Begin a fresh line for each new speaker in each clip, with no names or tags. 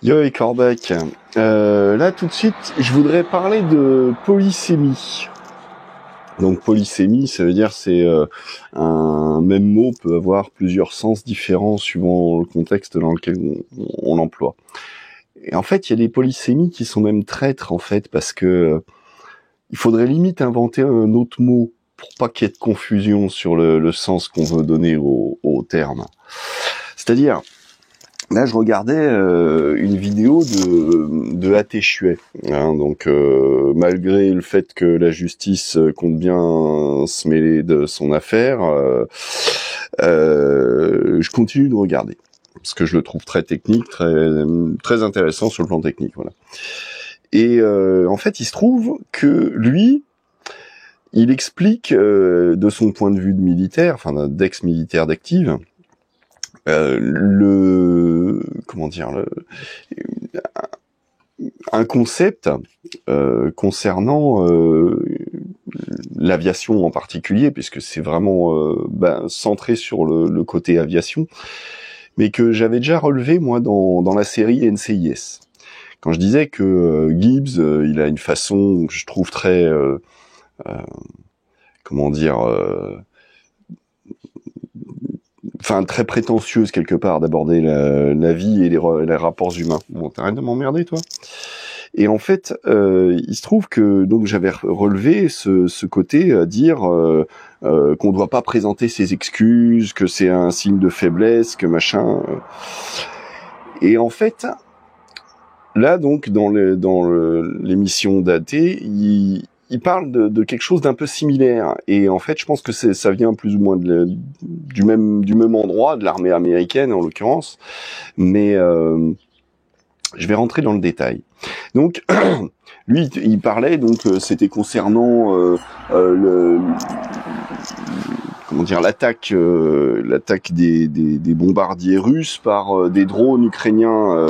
Yo et Corbac, là tout de suite, je voudrais parler de polysémie. Donc polysémie, ça veut dire c'est un même mot peut avoir plusieurs sens différents suivant le contexte dans lequel on l'emploie. Et en fait, il y a des polysémies qui sont même traîtres en fait, parce que il faudrait limite inventer un autre mot pour pas qu'il y ait de confusion sur le sens qu'on veut donner au terme. C'est-à-dire, là, je regardais une vidéo de A.T. Chuet, hein, donc malgré le fait que la justice compte bien se mêler de son affaire, je continue de regarder parce que je le trouve très technique, très intéressant sur le plan technique, voilà. Et en fait, il se trouve que lui, il explique de son point de vue de militaire, enfin d'ex-militaire d'active, un concept concernant l'aviation en particulier, puisque c'est vraiment centré sur le côté aviation, mais que j'avais déjà relevé moi dans la série NCIS. Quand je disais que Gibbs, il a une façon que je trouve très très prétentieuse quelque part d'aborder la vie et les rapports humains. Bon, t'arrêtes de m'emmerder, toi. Et en fait, il se trouve que donc j'avais relevé ce côté à dire qu'on doit pas présenter ses excuses, que c'est un signe de faiblesse, que machin. Et en fait, là donc dans l'émission d'AT, il parle de quelque chose d'un peu similaire, et en fait je pense que ça vient plus ou moins du même endroit, de l'armée américaine en l'occurrence, mais je vais rentrer dans le détail. Donc lui il parlait, donc c'était concernant l'attaque des bombardiers russes par des drones ukrainiens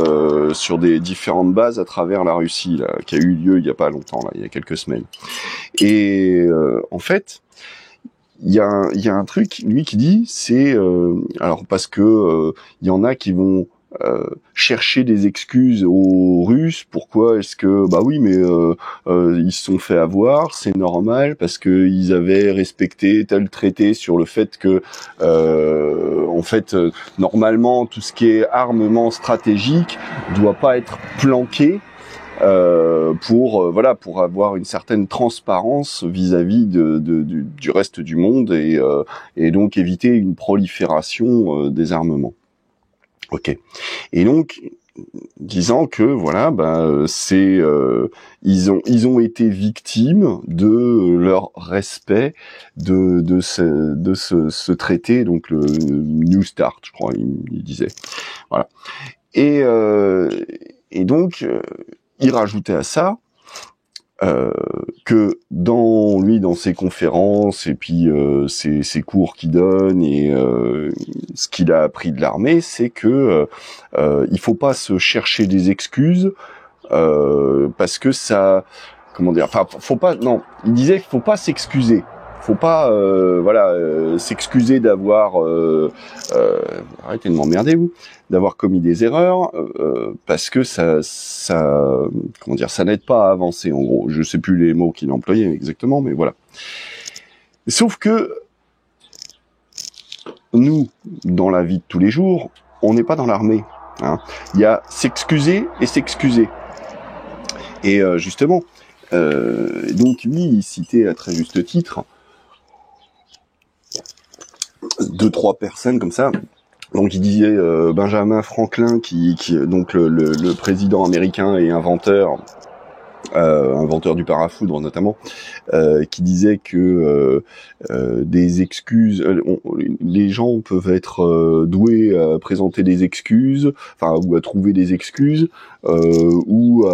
sur des différentes bases à travers la Russie, là, qui a eu lieu il y a pas longtemps, là, il y a quelques semaines. Et en fait, il y a un truc, lui, qui dit, c'est alors parce que il y en a qui vont chercher des excuses aux Russes. Pourquoi est-ce que ils se sont fait avoir, c'est normal parce que ils avaient respecté tel traité sur le fait que normalement tout ce qui est armement stratégique doit pas être planqué pour avoir une certaine transparence vis-à-vis du reste du monde, et donc éviter une prolifération des armements. Ok. Et donc, disant que ils ont été victimes de leur respect de ce traité, donc le New Start, je crois, il disait. Voilà. Et donc il rajoutait à ça que dans ses conférences et puis ses cours qu'il donne et ce qu'il a appris de l'armée, c'est que il faut pas se chercher des excuses parce que ça, il disait qu'il faut pas s'excuser. Faut pas s'excuser d'avoir arrêtez de m'emmerder, vous, d'avoir commis des erreurs parce que ça n'aide pas à avancer, en gros. Je sais plus les mots qu'il employait exactement, mais voilà. Sauf que nous, dans la vie de tous les jours, on n'est pas dans l'armée, hein. Il y a s'excuser et s'excuser. Et justement, donc lui, il citait à très juste titre 2-3 personnes comme ça. Donc il disait Benjamin Franklin, qui donc le président américain et inventeur du parafoudre notamment, qui disait que des excuses, les gens peuvent être doués à présenter des excuses, ou à trouver des excuses, ou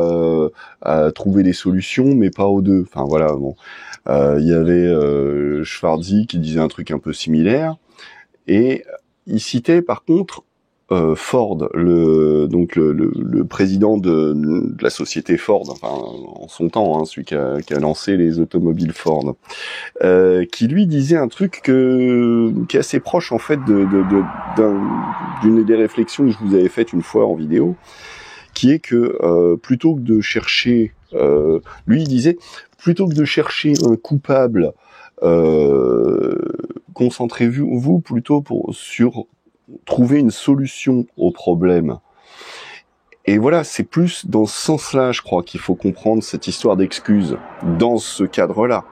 à trouver des solutions, mais pas aux deux. Enfin voilà, bon. Il y avait Schwarzy qui disait un truc un peu similaire, et il citait par contre Ford, le président de la société Ford, en son temps, hein, celui qui a lancé les automobiles Ford, qui lui disait un truc qui est assez proche en fait d'une des réflexions que je vous avais faites une fois en vidéo, qui est que plutôt que de chercher, lui il disait, plutôt que de chercher un coupable, concentrez-vous plutôt sur trouver une solution au problème. Et voilà, c'est plus dans ce sens-là, je crois, qu'il faut comprendre cette histoire d'excuses, dans ce cadre-là,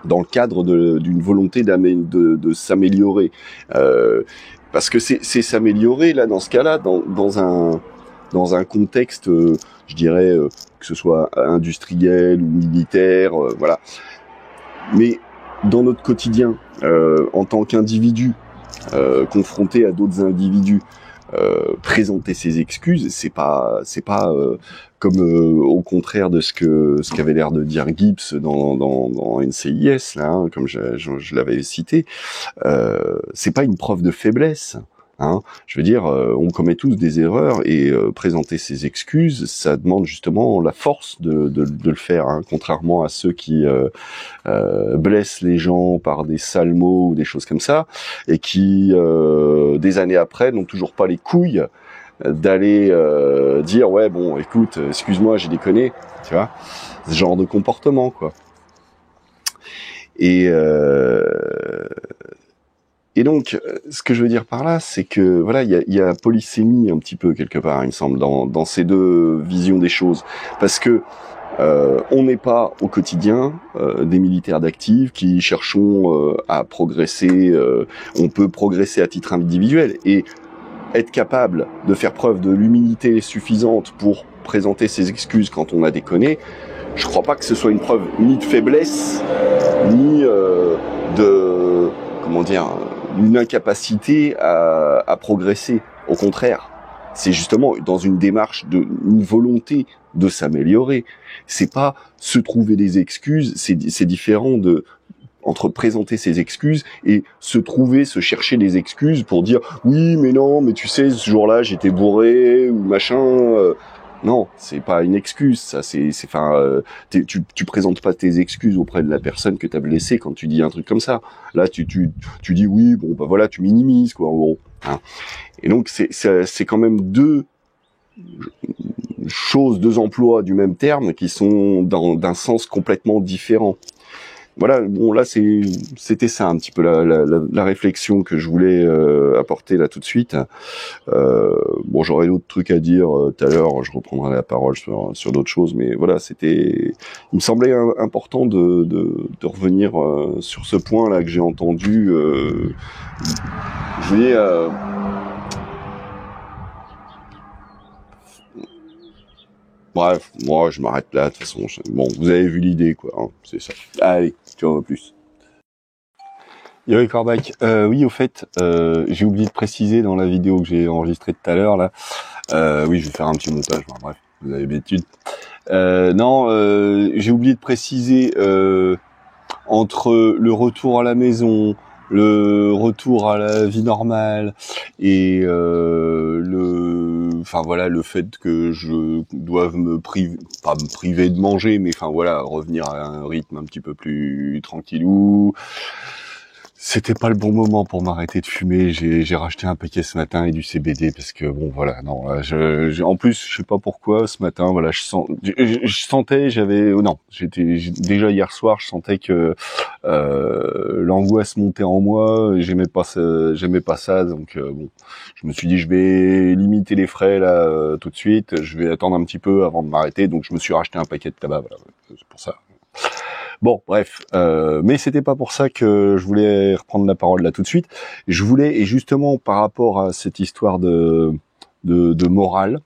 dans le cadre d'une volonté de s'améliorer. Parce que c'est s'améliorer, là, dans ce cas-là, dans un contexte, je dirais, que ce soit industriel ou militaire, voilà. Mais dans notre quotidien, en tant qu'individu, confronté à d'autres individus, présenter ses excuses, c'est pas comme au contraire de ce qu'avait l'air de dire Gibbs dans NCIS là, hein, comme je l'avais cité, c'est pas une preuve de faiblesse. Hein. Je veux dire, on commet tous des erreurs et présenter ses excuses, ça demande justement la force de le faire, hein, contrairement à ceux qui blessent les gens par des sales mots ou des choses comme ça, et qui, des années après, n'ont toujours pas les couilles d'aller dire ouais bon écoute, excuse-moi, j'ai déconné, tu vois, ce genre de comportement quoi. Et donc, ce que je veux dire par là, c'est que voilà, il y a polysémie un petit peu quelque part, il me semble, dans ces deux visions des choses, parce que on n'est pas au quotidien des militaires d'actifs qui cherchons à progresser. On peut progresser à titre individuel et être capable de faire preuve de l'humilité suffisante pour présenter ses excuses quand on a déconné. Je crois pas que ce soit une preuve ni de faiblesse ni de comment dire, une incapacité à progresser. Au contraire, c'est justement dans une démarche une volonté de s'améliorer. C'est pas se trouver des excuses, c'est différent entre présenter ses excuses et se chercher des excuses pour dire oui mais non mais tu sais ce jour-là j'étais bourré ou machin. Non, c'est pas une excuse, ça. Tu présentes pas tes excuses auprès de la personne que t'as blessée quand tu dis un truc comme ça. Là, tu dis oui, bon bah voilà, tu minimises quoi, en gros. Hein. Et donc c'est quand même deux choses, deux emplois du même terme qui sont d'un sens complètement différent. Voilà, bon là c'était ça un petit peu la réflexion que je voulais apporter là tout de suite. Bon, j'aurais d'autres trucs à dire tout à l'heure, je reprendrai la parole sur d'autres choses, mais voilà, il me semblait important de revenir sur ce point là que j'ai entendu. Je voulais bref, moi je m'arrête là, de toute façon. Bon, vous avez vu l'idée, quoi, hein, c'est ça. Allez, tu en veux plus. Yuri Corbac, oui, au fait, j'ai oublié de préciser dans la vidéo que j'ai enregistrée tout à l'heure, là, oui, je vais faire un petit montage, bon, bref, vous avez l'habitude. Non, j'ai oublié de préciser, entre le retour à la maison, le retour à la vie normale et enfin voilà, le fait que je doive pas me priver de manger, mais enfin voilà, revenir à un rythme un petit peu plus tranquillou. C'était pas le bon moment pour m'arrêter de fumer. J'ai racheté un paquet ce matin et du CBD parce que bon voilà, non, en plus je sais pas pourquoi ce matin, voilà, je sentais, déjà hier soir, je sentais que l'angoisse montait en moi, j'aimais pas ça, donc bon, je me suis dit je vais limiter les frais là tout de suite, je vais attendre un petit peu avant de m'arrêter, donc je me suis racheté un paquet de tabac, voilà, c'est pour ça. Bon, bref, mais c'était pas pour ça que je voulais reprendre la parole là tout de suite. Je voulais, et justement par rapport à cette histoire de morale,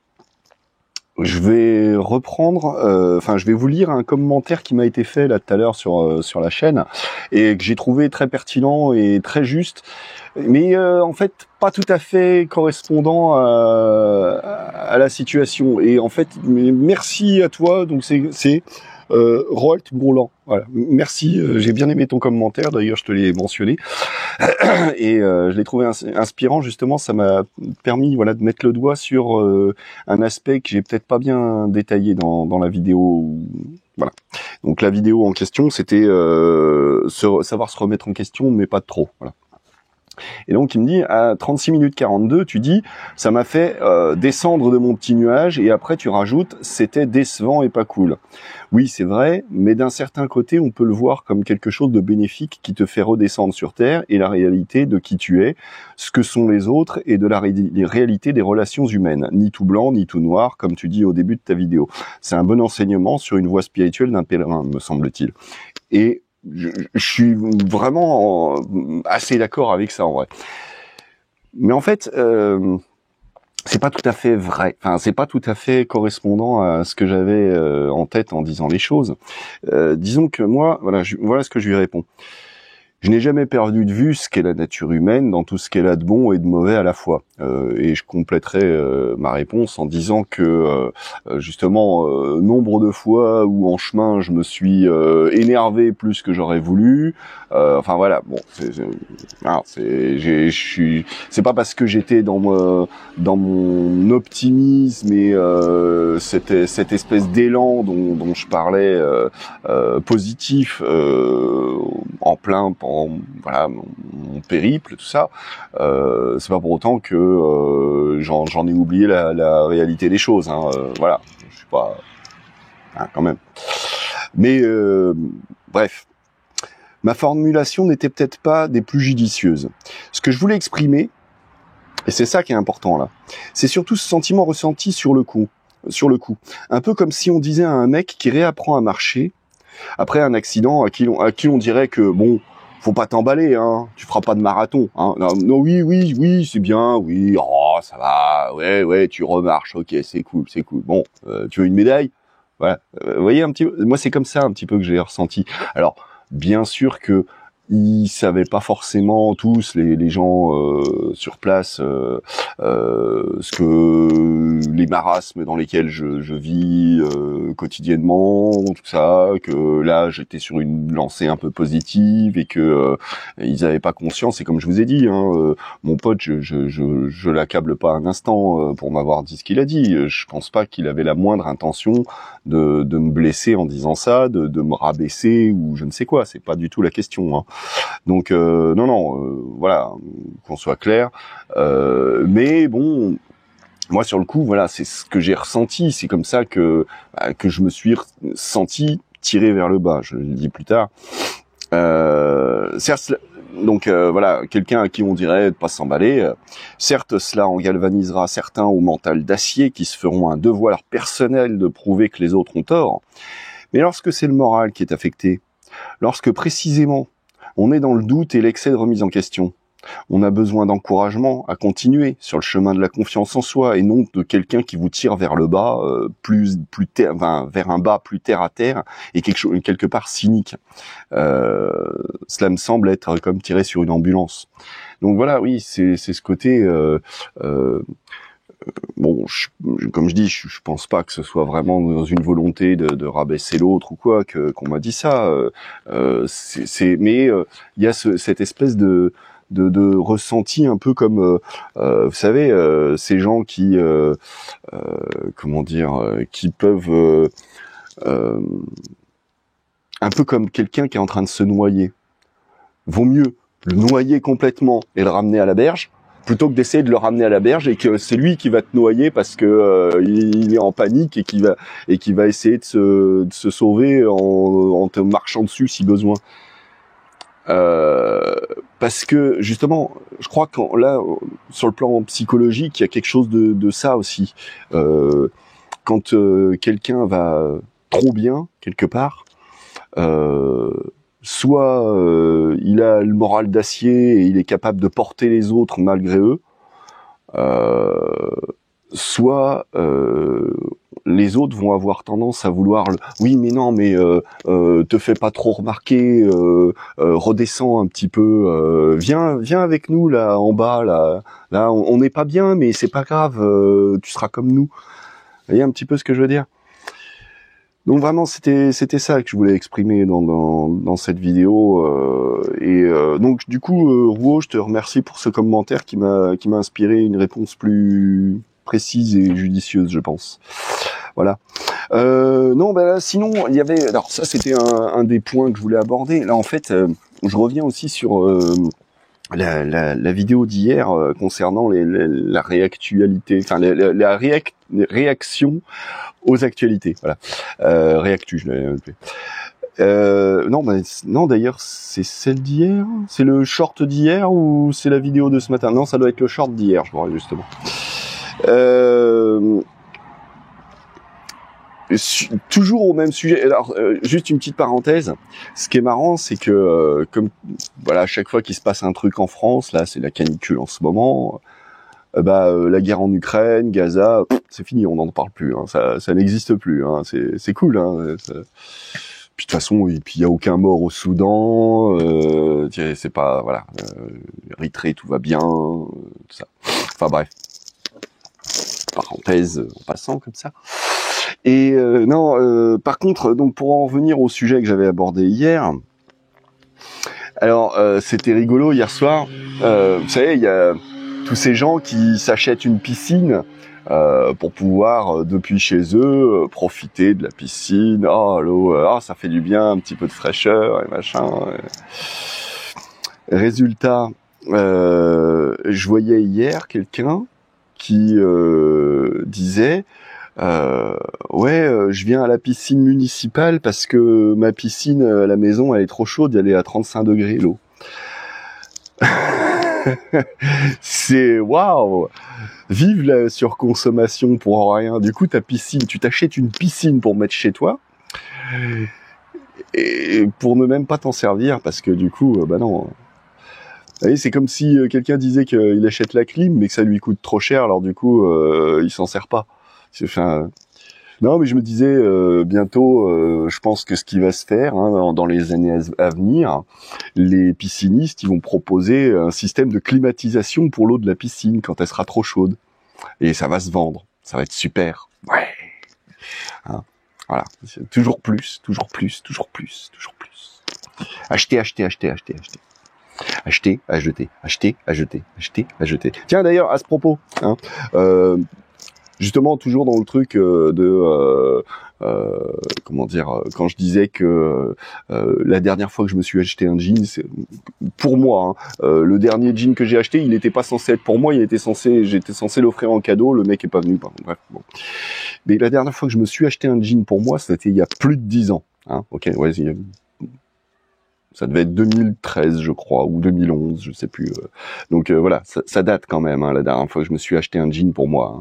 je vais reprendre, je vais vous lire un commentaire qui m'a été fait là tout à l'heure sur la chaîne et que j'ai trouvé très pertinent et très juste, mais en fait pas tout à fait correspondant à la situation. Et en fait, merci à toi. Donc c'est Rolt Bourlan. Voilà. Merci, j'ai bien aimé ton commentaire, d'ailleurs je te l'ai mentionné. Et je l'ai trouvé inspirant, justement, ça m'a permis voilà, de mettre le doigt sur un aspect que j'ai peut-être pas bien détaillé dans la vidéo. Voilà. Donc la vidéo en question, c'était savoir se remettre en question, mais pas de trop. Voilà. Et donc il me dit à 36 minutes 42, tu dis ça m'a fait descendre de mon petit nuage, et après tu rajoutes c'était décevant et pas cool. Oui, c'est vrai, mais d'un certain côté, on peut le voir comme quelque chose de bénéfique qui te fait redescendre sur terre et la réalité de qui tu es, ce que sont les autres et de la réalité des relations humaines, ni tout blanc ni tout noir comme tu dis au début de ta vidéo. C'est un bon enseignement sur une voie spirituelle d'un pèlerin, me semble-t-il. Et je suis vraiment assez d'accord avec ça en vrai. Mais en fait, c'est pas tout à fait vrai. Enfin, c'est pas tout à fait correspondant à ce que j'avais en tête en disant les choses. Disons que moi, voilà ce que je lui réponds. Je n'ai jamais perdu de vue ce qu'est la nature humaine dans tout ce qu'elle a de bon et de mauvais à la fois. Et je compléterai ma réponse en disant que justement, nombre de fois où en chemin je me suis énervé plus que j'aurais voulu. Enfin voilà, bon, c'est pas parce que j'étais dans mon optimisme et cette espèce d'élan dont je parlais positif en plein voilà mon périple, tout ça, c'est pas pour autant que j'en ai oublié la réalité des choses, hein, voilà, je suis pas quand même, mais bref, ma formulation n'était peut-être pas des plus judicieuses. Ce que je voulais exprimer, et c'est ça qui est important là, c'est surtout ce sentiment ressenti sur le coup, un peu comme si on disait à un mec qui réapprend à marcher après un accident, à qui on dirait que bon, faut pas t'emballer, hein, tu feras pas de marathon, hein. Non, oui, c'est bien, oui, oh, ça va, ouais, tu remarches, ok, c'est cool. Bon, tu veux une médaille? Voilà. Vous voyez un petit peu, moi c'est comme ça un petit peu que j'ai ressenti. Alors, bien sûr que ils savaient pas forcément tous les gens sur place ce que les marasmes dans lesquels je vis quotidiennement, tout ça, que là j'étais sur une lancée un peu positive et que ils avaient pas conscience. Et comme je vous ai dit, hein, mon pote, je l'accable pas un instant pour m'avoir dit ce qu'il a dit. Je pense pas qu'il avait la moindre intention de me blesser en disant ça, de me rabaisser ou je ne sais quoi. C'est pas du tout la question, hein. Donc non, voilà, qu'on soit clair. Mais bon, moi sur le coup, voilà, c'est ce que j'ai ressenti. C'est comme ça que je me suis senti tiré vers le bas. Je le dis plus tard. Certes, donc voilà, quelqu'un à qui on dirait de pas s'emballer. Certes, cela en galvanisera certains au mental d'acier qui se feront un devoir personnel de prouver que les autres ont tort. Mais lorsque c'est le moral qui est affecté, lorsque précisément on est dans le doute et l'excès de remise en question, on a besoin d'encouragement à continuer sur le chemin de la confiance en soi et non de quelqu'un qui vous tire vers le bas, vers un bas plus terre à terre et quelque part cynique. Cela me semble être comme tirer sur une ambulance. Donc voilà, oui, c'est ce côté. Bon, comme je dis, je pense pas que ce soit vraiment dans une volonté de rabaisser l'autre ou quoi qu'on m'a dit ça. Mais il y a cette espèce de ressenti un peu comme vous savez ces gens qui comment dire qui peuvent un peu comme quelqu'un qui est en train de se noyer. Vaut mieux le noyer complètement et le ramener à la berge plutôt que d'essayer de le ramener à la berge et que c'est lui qui va te noyer parce que il est en panique et qui va essayer de se sauver en te marchant dessus si besoin. Parce que justement, je crois que là, sur le plan psychologique, il y a quelque chose de ça aussi. Quand quelqu'un va trop bien quelque part, soit il a le moral d'acier et il est capable de porter les autres malgré eux, soit les autres vont avoir tendance à vouloir oui mais non mais te fais pas trop remarquer, redescends un petit peu, viens avec nous là en bas là on n'est pas bien mais c'est pas grave, tu seras comme nous. Vous voyez un petit peu ce que je veux dire? Donc vraiment c'était ça que je voulais exprimer dans cette vidéo donc du coup Rouault, je te remercie pour ce commentaire qui m'a inspiré une réponse plus précise et judicieuse, je pense. Voilà. Non, ben là, sinon il y avait, alors ça c'était un des points que je voulais aborder. Là en fait, je reviens aussi sur la vidéo d'hier concernant la réactualité, enfin la réaction aux actualités. Voilà, réactu, je l'avais appelé. Non, d'ailleurs, c'est celle d'hier. C'est le short d'hier ou c'est la vidéo de ce matin? Non, ça doit être le short d'hier, je crois, justement. Toujours au même sujet. Alors, juste une petite parenthèse. Ce qui est marrant, c'est que comme voilà, à chaque fois qu'il se passe un truc en France, là, c'est la canicule en ce moment. La guerre en Ukraine, Gaza, c'est fini, on n'en parle plus. Hein, ça n'existe plus. Hein, c'est cool. Hein, puis de toute façon, et puis il y a aucun mort au Soudan. C'est pas voilà. Érythrée, tout va bien. Tout ça. Enfin bref. Parenthèse en passant comme ça. Et par contre, donc pour en revenir au sujet que j'avais abordé hier, alors c'était rigolo hier soir. Vous savez, il y a tous ces gens qui s'achètent une piscine pour pouvoir depuis chez eux profiter de la piscine. Oh l'eau, ça fait du bien, un petit peu de fraîcheur et machin. Résultat, je voyais hier quelqu'un qui disait je viens à la piscine municipale parce que ma piscine à la maison elle est trop chaude, elle est à 35 degrés l'eau. C'est waouh. Vive la surconsommation pour rien. Du coup ta piscine, tu t'achètes une piscine pour mettre chez toi et pour ne même pas t'en servir parce que du coup non. Vous voyez, c'est comme si quelqu'un disait qu'il achète la clim mais que ça lui coûte trop cher, alors du coup il s'en sert pas. Enfin, non, mais je me disais bientôt, je pense que ce qui va se faire dans les années à venir, les piscinistes ils vont proposer un système de climatisation pour l'eau de la piscine quand elle sera trop chaude, et ça va se vendre, ça va être super. Ouais. Hein, voilà, toujours plus, toujours plus, toujours plus, toujours plus. Acheter, acheter, acheter, acheter, acheter. Acheter, à jeter, acheter, à jeter, acheter, à jeter. Tiens d'ailleurs, à ce propos, justement toujours dans le truc comment dire, quand je disais que la dernière fois que je me suis acheté un jean, c'est pour moi le dernier jean que j'ai acheté, il n'était pas censé être pour moi, j'étais censé l'offrir en cadeau, le mec est pas venu, bref, bon. Mais la dernière fois que je me suis acheté un jean pour moi, c'était il y a plus de 10 ans, OK, ouais, ça devait être 2013, je crois, ou 2011, je sais plus. Donc voilà, ça date quand même, la dernière fois que je me suis acheté un jean pour moi.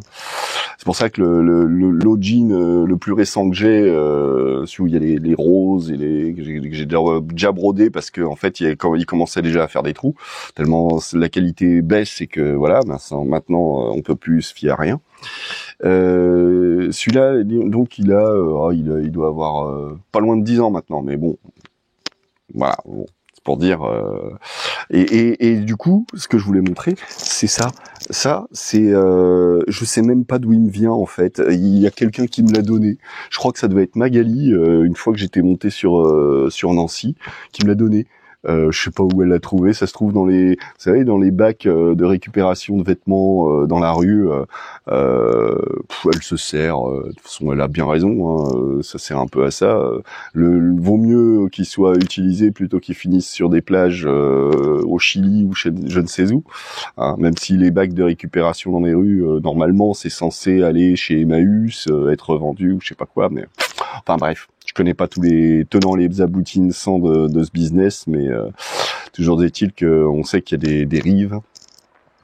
C'est pour ça que l'autre jean le plus récent que j'ai, celui où il y a les roses et que j'ai déjà brodé parce que en fait il commençait déjà à faire des trous, tellement la qualité baisse et que voilà, maintenant on peut plus se fier à rien. Celui-là, donc il doit avoir pas loin de 10 ans maintenant, mais bon. Voilà, bon, c'est pour dire. Et du coup, ce que je voulais montrer, c'est ça. Ça, c'est, je sais même pas d'où il me vient en fait. Il y a quelqu'un qui me l'a donné. Je crois que ça devait être Magali, une fois que j'étais monté sur Nancy, qui me l'a donné. Je sais pas où elle l'a trouvé. Ça se trouve dans vous savez, dans les bacs de récupération de vêtements dans la rue. Elle se sert. De toute façon, elle a bien raison. Ça sert un peu à ça. Vaut mieux qu'il soit utilisé plutôt qu'il finisse sur des plages au Chili ou je ne sais où. Même si les bacs de récupération dans les rues, normalement, c'est censé aller chez Emmaüs, être vendu ou je sais pas quoi. Mais enfin bref. Je connais pas tous les tenants, les aboutissants de ce business, mais toujours est-il qu'on sait qu'il y a des dérives.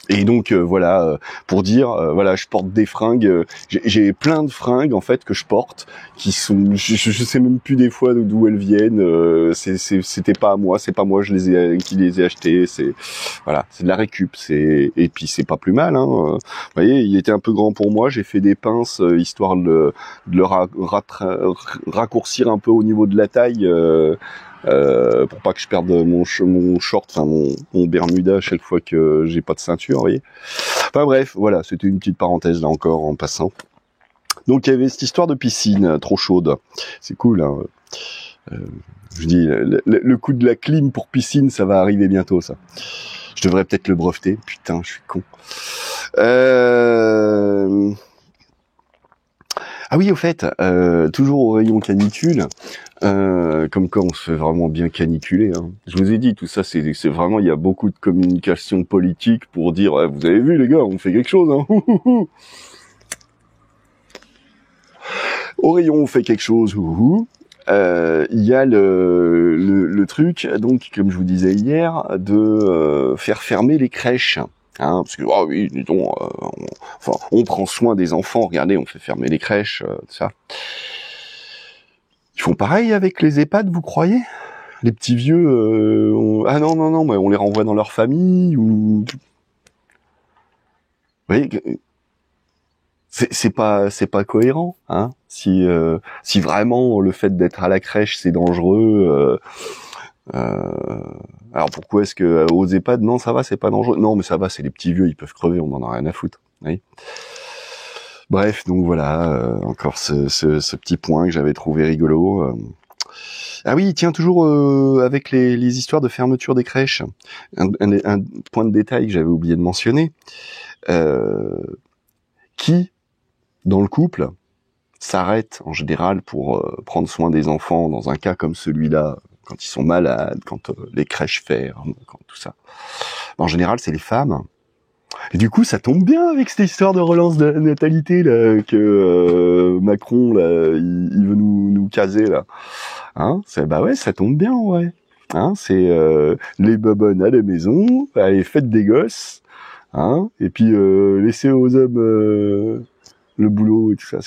Et donc voilà, pour dire, voilà, je porte des fringues, j'ai plein de fringues en fait que je porte, qui sont, je sais même plus des fois d'où elles viennent. C'était pas à moi, c'est pas moi qui les ai achetées. C'est voilà, c'est de la récup. Et puis c'est pas plus mal. Vous voyez, il était un peu grand pour moi. J'ai fait des pinces histoire de le raccourcir un peu au niveau de la taille. Pour pas que je perde mon short, enfin mon Bermuda à chaque fois que j'ai pas de ceinture, vous voyez. Enfin bref, voilà, c'était une petite parenthèse là encore en passant. Donc il y avait cette histoire de piscine trop chaude, c'est cool. Je dis, le coup de la clim pour piscine, ça va arriver bientôt, ça. Je devrais peut-être le breveter. Putain, je suis con. Ah oui, au fait, toujours au rayon canicule, comme quoi on se fait vraiment bien caniculer. Hein. Je vous ai dit, tout ça, c'est vraiment, il y a beaucoup de communication politique pour dire, eh, vous avez vu les gars, on fait quelque chose. Hein. Au rayon, on fait quelque chose. Il y a le truc, donc comme je vous disais hier, de faire fermer les crèches. Hein, parce que ah oui, disons, on prend soin des enfants. Regardez, on fait fermer les crèches, tout ça. Ils font pareil avec les EHPAD, vous croyez? Les petits vieux, ah non, mais on les renvoie dans leur famille ou. Vous voyez, c'est pas cohérent, hein. Si vraiment le fait d'être à la crèche c'est dangereux. Alors pourquoi est-ce que aux EHPAD non ça va, c'est pas dangereux? Non mais ça va, c'est les petits vieux, ils peuvent crever, on en a rien à foutre. Oui. Bref, donc voilà, encore ce petit point que j'avais trouvé rigolo. Ah oui, tiens, toujours avec les histoires de fermeture des crèches, un point de détail que j'avais oublié de mentionner. Qui, dans le couple, s'arrête en général pour prendre soin des enfants dans un cas comme celui-là, quand ils sont malades, quand les crèches ferment, quand tout ça. En général, c'est les femmes. Et du coup, ça tombe bien avec cette histoire de relance de la natalité là, que Macron là, il veut nous caser là. Hein, bah ouais, ça tombe bien, ouais. Hein, c'est les babonnes à la maison, allez, faites des gosses, hein, et puis laissez aux hommes le boulot et tout ça.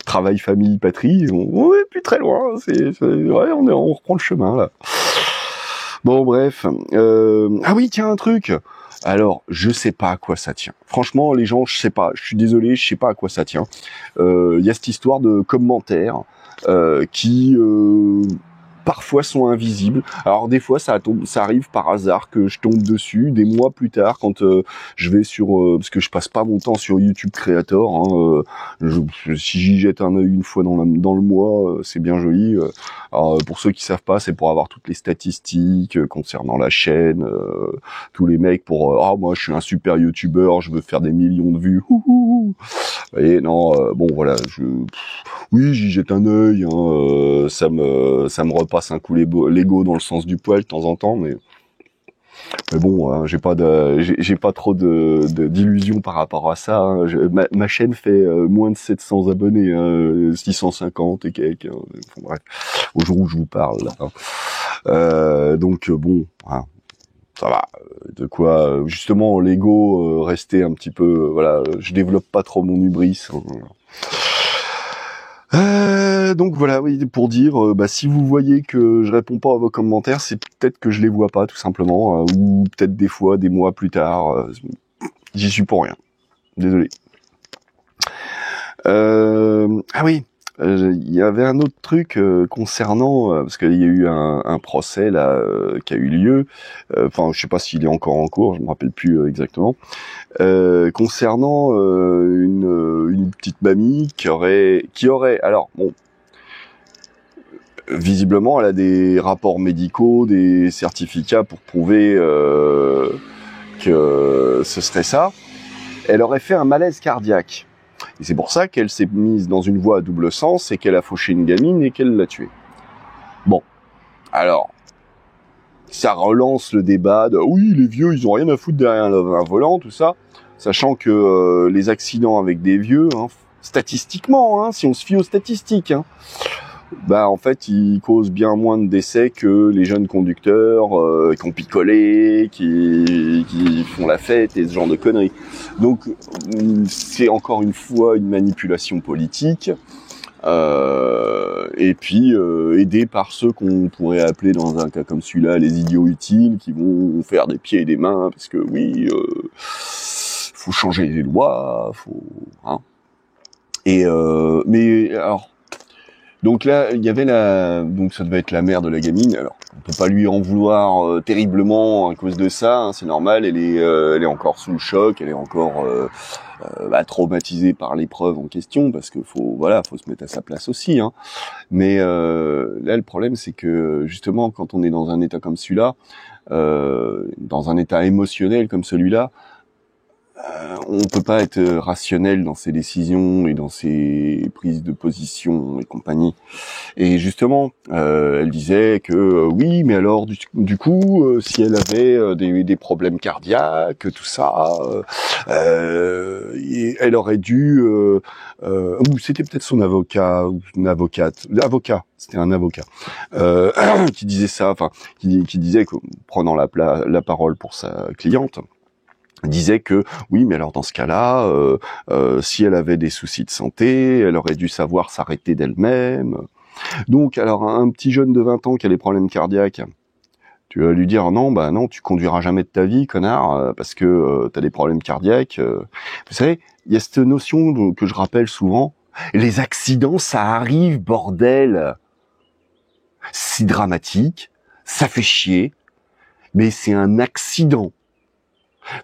Travail, famille, patrie, on est plus très loin. Ouais, on reprend le chemin là. Bon, bref. Ah oui, tiens, un truc. Alors, je sais pas à quoi ça tient. Franchement, les gens, je sais pas. Je suis désolé, je sais pas à quoi ça tient. Il y a cette histoire de commentaires qui parfois sont invisibles. Alors des fois ça arrive par hasard que je tombe dessus des mois plus tard quand je vais sur parce que je passe pas mon temps sur YouTube Creator. Hein, si j'y jette un œil une fois dans le mois, c'est bien joli. Alors pour ceux qui savent pas, c'est pour avoir toutes les statistiques concernant la chaîne, tous les mecs pour moi je suis un super YouTuber, je veux faire des millions de vues. Et non, bon voilà, oui, j'y jette un œil, hein, ça me repasse un coup l'ego dans le sens du poil de temps en temps, mais bon, hein, j'ai pas trop d'illusions par rapport à ça. Hein. Ma chaîne fait moins de 700 abonnés, hein, 650 et quelques. Hein, enfin, bref, au jour où je vous parle. Là, hein. Donc bon, hein, ça va. De quoi, justement, l'ego rester un petit peu. Voilà, je développe pas trop mon hubris. Hein. Donc voilà, oui, pour dire, si vous voyez que je réponds pas à vos commentaires, c'est peut-être que je les vois pas, tout simplement, ou peut-être des fois, des mois plus tard, j'y suis pour rien. Désolé. Ah oui, il y avait un autre truc concernant, parce qu'il y a eu un procès là qui a eu lieu, enfin je sais pas s'il est encore en cours, je me rappelle plus exactement, concernant une petite mamie qui aurait, alors bon, visiblement elle a des rapports médicaux, des certificats pour prouver que ce serait ça. Elle aurait fait un malaise cardiaque. Et c'est pour ça qu'elle s'est mise dans une voie à double sens et qu'elle a fauché une gamine et qu'elle l'a tuée. Bon, alors, ça relance le débat de oui, les vieux, ils ont rien à foutre derrière un volant, tout ça, sachant que les accidents avec des vieux, hein, statistiquement, hein, si on se fie aux statistiques, hein, en fait, ils causent bien moins de décès que les jeunes conducteurs qui ont picolé, qui font la fête et ce genre de conneries. Donc, c'est encore une fois une manipulation politique. Et puis aidé par ceux qu'on pourrait appeler dans un cas comme celui-là les idiots utiles qui vont faire des pieds et des mains parce que oui, faut changer les lois, faut hein. Et mais alors donc là il y avait donc ça devait être la mère de la gamine. Alors on peut pas lui en vouloir terriblement à cause de ça, hein, c'est normal. Elle est encore sous le choc, elle est encore traumatisée par l'épreuve en question parce que faut se mettre à sa place aussi. Hein. Mais là le problème c'est que justement quand on est dans un état comme celui-là, dans un état émotionnel comme celui-là, on peut pas être rationnel dans ses décisions et dans ses prises de position et compagnie. Et justement, elle disait que oui, mais alors du coup, si elle avait des problèmes cardiaques, tout ça, elle aurait dû, ou c'était peut-être son avocat ou une avocate, c'était un avocat qui disait ça, enfin qui disait que prenant la parole pour sa cliente, disait que oui, mais alors dans ce cas-là, si elle avait des soucis de santé, elle aurait dû savoir s'arrêter d'elle-même. Donc, alors un petit jeune de 20 ans qui a des problèmes cardiaques, tu vas lui dire non, bah non, tu conduiras jamais de ta vie, connard, parce que t'as des problèmes cardiaques. Vous savez, il y a cette notion que je rappelle souvent, les accidents, ça arrive, bordel. C'est dramatique, ça fait chier, mais c'est un accident.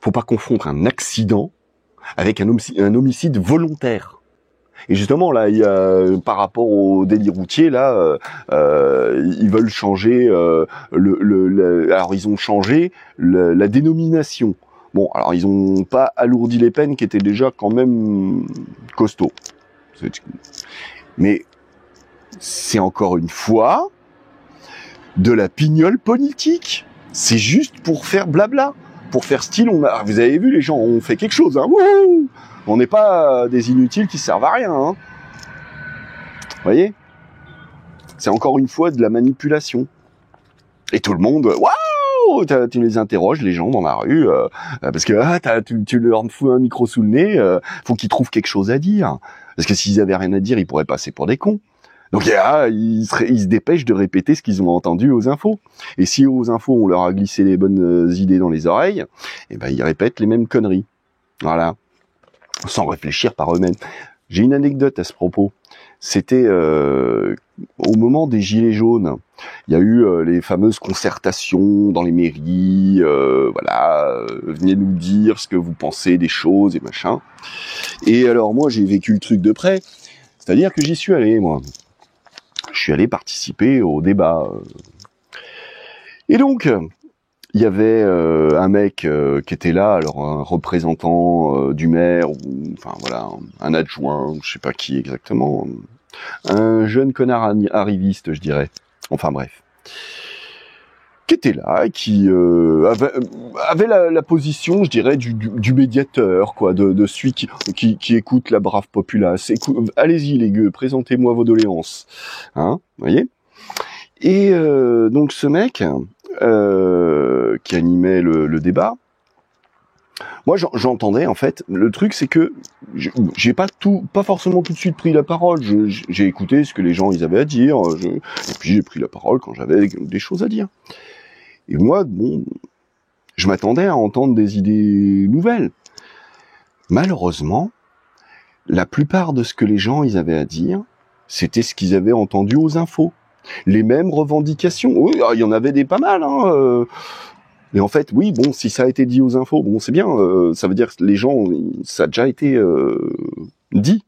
Faut pas confondre un accident avec un homicide volontaire. Et justement là, il y a, par rapport au délit routier là, ils veulent changer alors ils ont changé la dénomination. Bon, alors ils ont pas alourdi les peines qui étaient déjà quand même costauds. Mais c'est encore une fois de la pignole politique. C'est juste pour faire blabla. Pour faire style, vous avez vu, les gens ont fait quelque chose, hein. Wouhou, on n'est pas des inutiles qui servent à rien, hein. Vous voyez, c'est encore une fois de la manipulation. Et tout le monde, waouh, tu les interroges, les gens dans la rue, parce que tu leur fous un micro sous le nez, faut qu'ils trouvent quelque chose à dire. Parce que s'ils avaient rien à dire, ils pourraient passer pour des cons. Donc ils se dépêchent de répéter ce qu'ils ont entendu aux infos. Et si aux infos on leur a glissé les bonnes idées dans les oreilles, eh ben ils répètent les mêmes conneries. Voilà, sans réfléchir par eux-mêmes. J'ai une anecdote à ce propos. C'était au moment des gilets jaunes. Il y a eu les fameuses concertations dans les mairies. Venez nous dire ce que vous pensez des choses et machin. Et alors moi j'ai vécu le truc de près. C'est-à-dire que j'y suis allé, moi. Je suis allé participer au débat. Et donc, il y avait un mec qui était là, alors un représentant du maire, ou enfin voilà, un adjoint, je sais pas qui exactement, un jeune connard arriviste, je dirais. Enfin bref, qui était là, et qui avait la position, je dirais, du médiateur, quoi, de celui qui écoute la brave populace. Allez-y les gueux, présentez-moi vos doléances, hein, vous voyez. Et donc ce mec qui animait le débat, moi j'entendais en fait. Le truc c'est que j'ai pas forcément tout de suite pris la parole. J'ai écouté ce que les gens ils avaient à dire, et puis j'ai pris la parole quand j'avais des choses à dire. Et moi, bon, je m'attendais à entendre des idées nouvelles. Malheureusement, la plupart de ce que les gens ils avaient à dire, c'était ce qu'ils avaient entendu aux infos. Les mêmes revendications. Oui, il y en avait des pas mal, hein. Mais en fait, oui, bon, si ça a été dit aux infos, bon, c'est bien. Ça veut dire que les gens, ça a déjà été dit.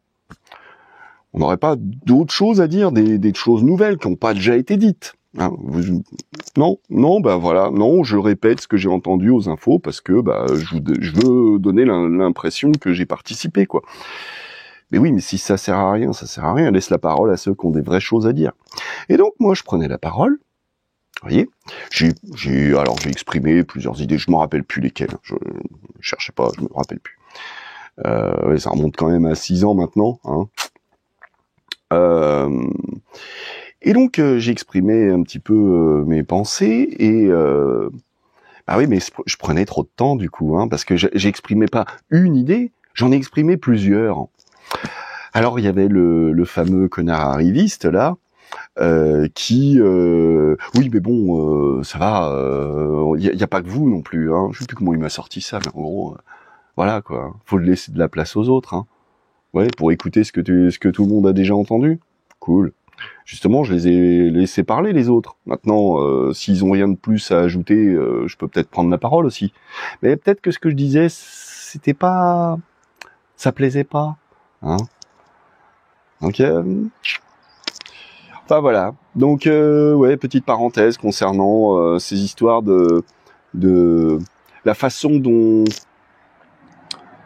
On n'aurait pas d'autres choses à dire, des choses nouvelles qui n'ont pas déjà été dites. Hein, non, bah voilà, non, je répète ce que j'ai entendu aux infos parce que bah je veux donner l'impression que j'ai participé, quoi. Mais oui, mais si ça sert à rien, ça sert à rien. Laisse la parole à ceux qui ont des vraies choses à dire. Et donc moi, je prenais la parole. Vous voyez, j'ai exprimé plusieurs idées. Je m'en rappelle plus lesquelles. Je cherchais pas, je me rappelle plus. Ouais, ça remonte quand même à 6 ans maintenant, hein. Et donc j'ai exprimé un petit peu mes pensées et bah oui, mais je prenais trop de temps du coup, hein, parce que j'exprimais pas une idée, j'en ai exprimé plusieurs. Alors il y avait le fameux connard arriviste là, qui oui mais bon ça va, y a pas que vous non plus, hein. Je sais plus comment il m'a sorti ça, mais en gros voilà quoi, faut laisser de la place aux autres, hein. Ouais, pour écouter ce que tout le monde a déjà entendu. Cool. Justement, je les ai laissés parler les autres. Maintenant, s'ils ont rien de plus à ajouter, je peux peut-être prendre la parole aussi. Mais peut-être que ce que je disais, c'était pas, ça plaisait pas, hein. Donc, enfin voilà. Donc, ouais, petite parenthèse concernant ces histoires de la façon dont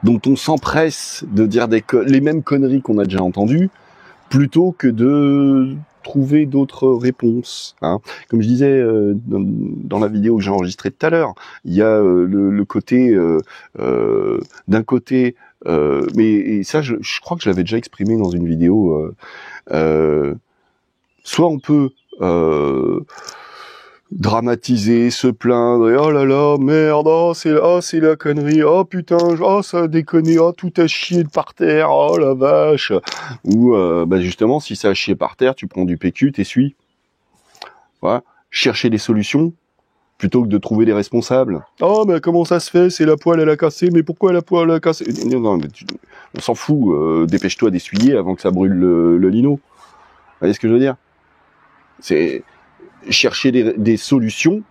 dont on s'empresse de dire les mêmes conneries qu'on a déjà entendues, plutôt que de trouver d'autres réponses. Hein. Comme je disais dans la vidéo que j'ai enregistrée tout à l'heure, il y a le côté, d'un côté, mais ça je crois que je l'avais déjà exprimé dans une vidéo, soit on peut dramatiser, se plaindre, et oh là là, merde, c'est la connerie, oh putain, oh ça a déconné, oh tout a chié par terre, oh la vache. Ou justement, si ça a chié par terre, tu prends du PQ, t'essuies. Voilà. Chercher des solutions plutôt que de trouver des responsables. Oh mais comment ça se fait, c'est la poêle elle a cassé, mais pourquoi la poêle elle a cassé? Non, mais on s'en fout, dépêche-toi d'essuyer avant que ça brûle le lino. Vous voyez ce que je veux dire? C'est chercher des solutions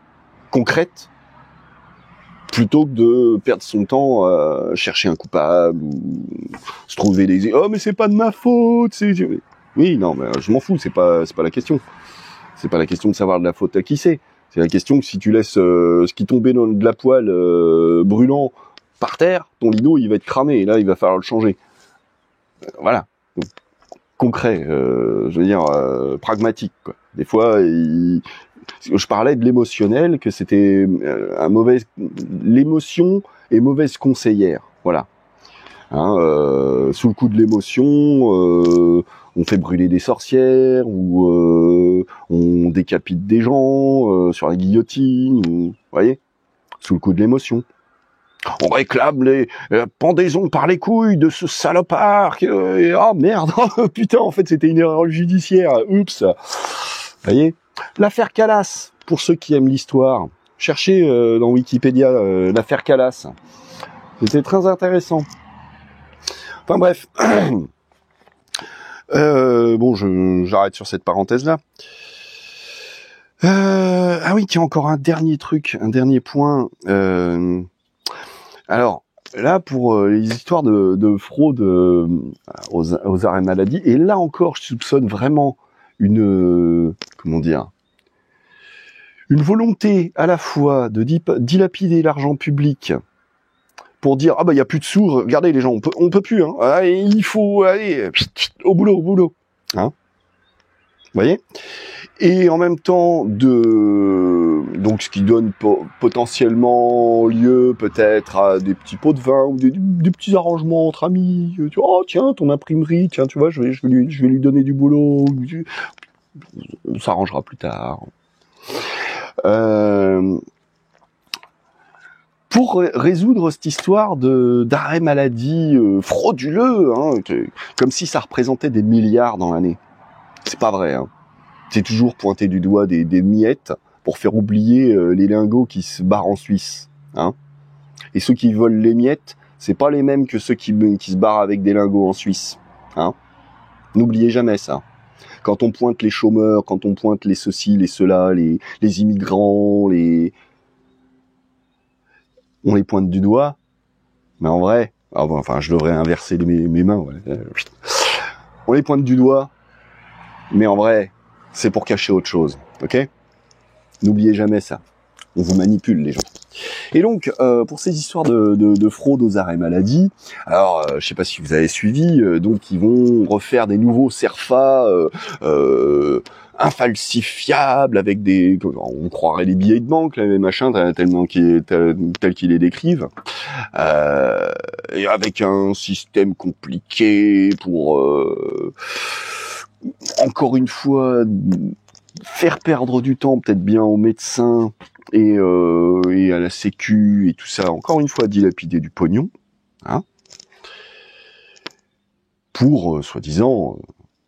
concrètes plutôt que de perdre son temps à chercher un coupable ou se trouver des oh mais c'est pas de ma faute, oui non mais je m'en fous, c'est pas la question. C'est pas la question de savoir de la faute à qui c'est. C'est la question que si tu laisses ce qui tombait dans de la poêle brûlant par terre, ton lino il va être cramé et là il va falloir le changer. Voilà. Donc, concret, je veux dire pragmatique quoi. Des fois, je parlais de l'émotionnel, que c'était l'émotion est mauvaise conseillère, voilà. Hein, sous le coup de l'émotion, on fait brûler des sorcières ou on décapite des gens sur la guillotine, vous voyez, sous le coup de l'émotion. On réclame les pendaisons par les couilles de ce salopard. Oh merde, putain, en fait c'était une erreur judiciaire. Oups. Vous voyez, l'affaire Calas, pour ceux qui aiment l'histoire, cherchez dans Wikipédia l'affaire Calas. C'était très intéressant. Enfin bref. Bon, j'arrête sur cette parenthèse-là. Ah oui, tiens, encore un dernier truc, un dernier point. Alors, là, pour les histoires de fraude aux arrêts maladie, et là encore, je soupçonne vraiment une volonté à la fois de dilapider l'argent public pour dire ah bah il y a plus de sous, regardez les gens, on peut plus, hein, allez, il faut aller au boulot, hein, vous voyez, et en même temps donc ce qui donne potentiellement lieu peut-être à des petits pots de vin ou des petits arrangements entre amis. Tu vois, oh tiens ton imprimerie, tiens tu vois je vais lui donner du boulot, on s'arrangera plus tard. Pour résoudre cette histoire d'arrêt maladie frauduleux, hein, comme si ça représentait des milliards dans l'année. C'est pas vrai, hein. C'est toujours pointer du doigt des miettes pour faire oublier les lingots qui se barrent en Suisse, hein. Et ceux qui volent les miettes, c'est pas les mêmes que ceux qui se barrent avec des lingots en Suisse, hein. N'oubliez jamais ça. Quand on pointe les chômeurs, quand on pointe les ceci, les cela, les immigrants, on les pointe du doigt, mais en vrai, enfin je devrais inverser mes mains, ouais. On les pointe du doigt, mais en vrai, c'est pour cacher autre chose, ok? N'oubliez jamais ça. On vous manipule, les gens. Et donc, pour ces histoires de fraude aux arrêts maladie, alors, je sais pas si vous avez suivi, donc ils vont refaire des nouveaux CERFA infalsifiables avec on croirait des billets de banque, là, les machins, tel qu'ils les décrivent, et avec un système compliqué pour encore une fois faire perdre du temps peut-être bien aux médecins et à la sécu et tout ça, encore une fois dilapider du pognon, hein, pour soi-disant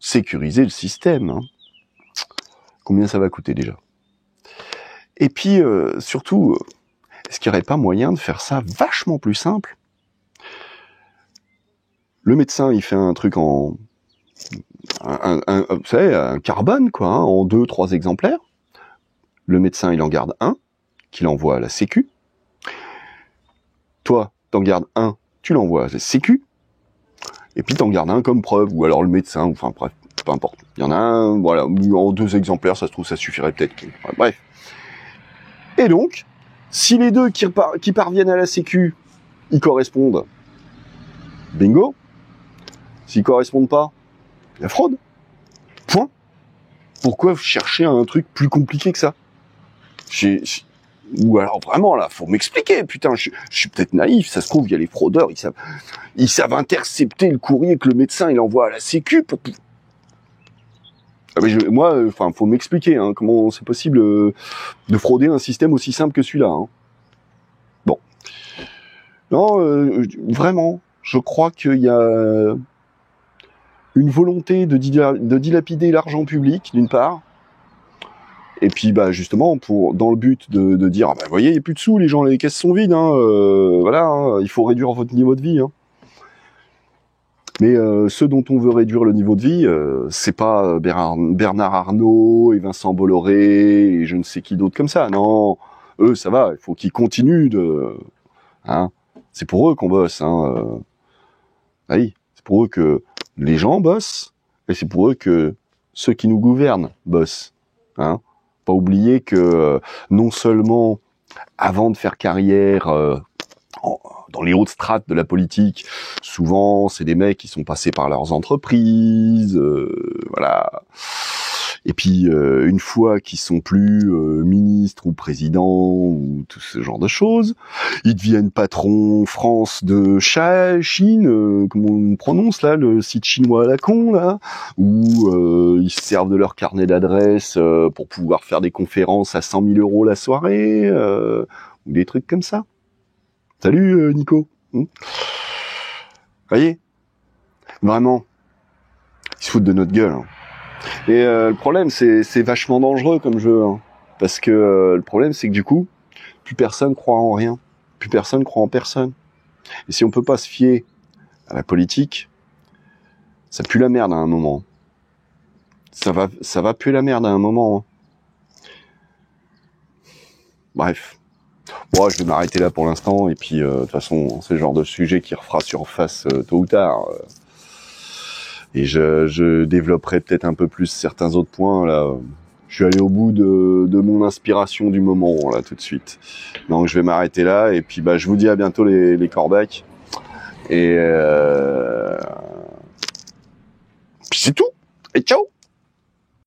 sécuriser le système, hein. Combien ça va coûter déjà? Et puis surtout, est-ce qu'il n'y aurait pas moyen de faire ça vachement plus simple? Le médecin il fait un truc en vous savez, un carbone quoi, hein, en 2-3 exemplaires. Le médecin il en garde un, qu'il envoie à la sécu. Toi, t'en gardes un, tu l'envoies à la sécu. Et puis t'en gardes un comme preuve, ou alors le médecin, enfin bref, peu importe. Il y en a un, voilà, en 2 exemplaires, ça se trouve, ça suffirait peut-être. Bref. Et donc, si les deux qui parviennent à la sécu, ils correspondent, Bingo. S'ils correspondent pas, la fraude. Point. Pourquoi vous cherchez un truc plus compliqué que ça? Ou alors vraiment là, faut m'expliquer. Putain, je suis peut-être naïf. Ça se trouve, il y a les fraudeurs, ils savent intercepter le courrier que le médecin il envoie à la Sécu pour. Ah mais enfin, faut m'expliquer hein, comment c'est possible de frauder un système aussi simple que celui-là. Hein. Bon, non, vraiment, je crois qu'il y a une volonté de dilapider l'argent public d'une part, et puis bah justement dans le but de dire ah bah voyez il y a plus de sous, les gens les caisses sont vides, hein, voilà, hein, il faut réduire votre niveau de vie. Hein. Mais ceux dont on veut réduire le niveau de vie, c'est pas Bernard Arnault et Vincent Bolloré et je ne sais qui d'autre comme ça. Non, eux ça va, il faut qu'ils continuent de. Hein, c'est pour eux qu'on bosse. Hein, oui, c'est pour eux que les gens bossent et c'est pour eux que ceux qui nous gouvernent bossent. Hein, pas oublier que non seulement avant de faire carrière dans les hautes strates de la politique, souvent c'est des mecs qui sont passés par leurs entreprises, voilà. Et puis une fois qu'ils sont plus ministres ou présidents ou tout ce genre de choses, ils deviennent patrons France de Chine, comment on prononce là, le site chinois à la con là, où ils se servent de leur carnet d'adresses pour pouvoir faire des conférences à 100 000 € la soirée, ou des trucs comme ça. Salut Nico. Voyez, vraiment, ils se foutent de notre gueule. Hein. Et le problème, c'est vachement dangereux comme jeu, hein. Parce que le problème, c'est que du coup, plus personne croit en rien, plus personne croit en personne. Et si on peut pas se fier à la politique, ça pue la merde à un moment. Ça va puer la merde à un moment. Hein. Bref. Bon, je vais m'arrêter là pour l'instant, et puis de toute façon, c'est le genre de sujet qui refera surface tôt ou tard. Et je développerai peut-être un peu plus certains autres points là. Je suis allé au bout de mon inspiration du moment là tout de suite. Donc je vais m'arrêter là, et puis bah je vous dis à bientôt les corbecs. Et